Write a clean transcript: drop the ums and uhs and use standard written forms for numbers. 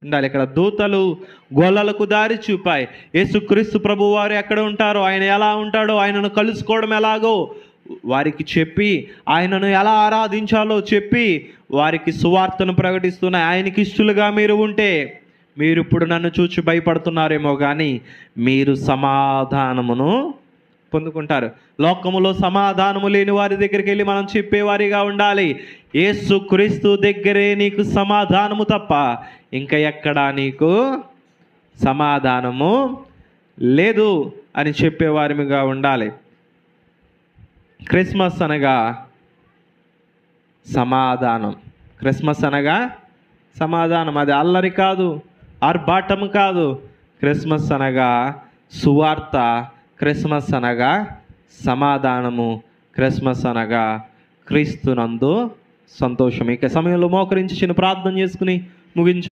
ఉండాలి. ఇక్కడ దూతలు గొల్లలకు దారి చూపాయి. యేసుక్రీస్తు ప్రభు వారు ఎక్కడ ఉంటారో, ఆయన ఎలా ఉంటాడో, ఆయనను కలుసుకోవడం ఎలాగో వారికి చెప్పి, ఆయనను ఎలా ఆరాధించాలో చెప్పి వారికి సువార్తను ప్రకటిస్తున్నాయి. ఆయనకి ఇష్టలుగా మీరు ఉంటే, మీరు ఇప్పుడు నన్ను చూచి భయపడుతున్నారేమో కానీ మీరు సమాధానమును పొందుకుంటారు. లోకములో సమాధానము లేని వారి దగ్గరికి వెళ్ళి మనం చెప్పేవారిగా ఉండాలి. యేసుక్రీస్తు దగ్గరే నీకు సమాధానము తప్ప ఇంకా ఎక్కడా నీకు సమాధానము లేదు అని చెప్పేవారిగా ఉండాలి. క్రిస్మస్ అనగా సమాధానం. క్రిస్మస్ అనగా సమాధానం. అది అల్లరి కాదు, ఆర్భాటము కాదు. క్రిస్మస్ అనగా సువార్త. క్రిస్మస్ అనగా సమాధానము. క్రిస్మస్ అనగా క్రీస్తునందు సంతోషం. ఇక సమయంలో మోకరించి చిన్న ప్రార్థన చేసుకుని ముగించు.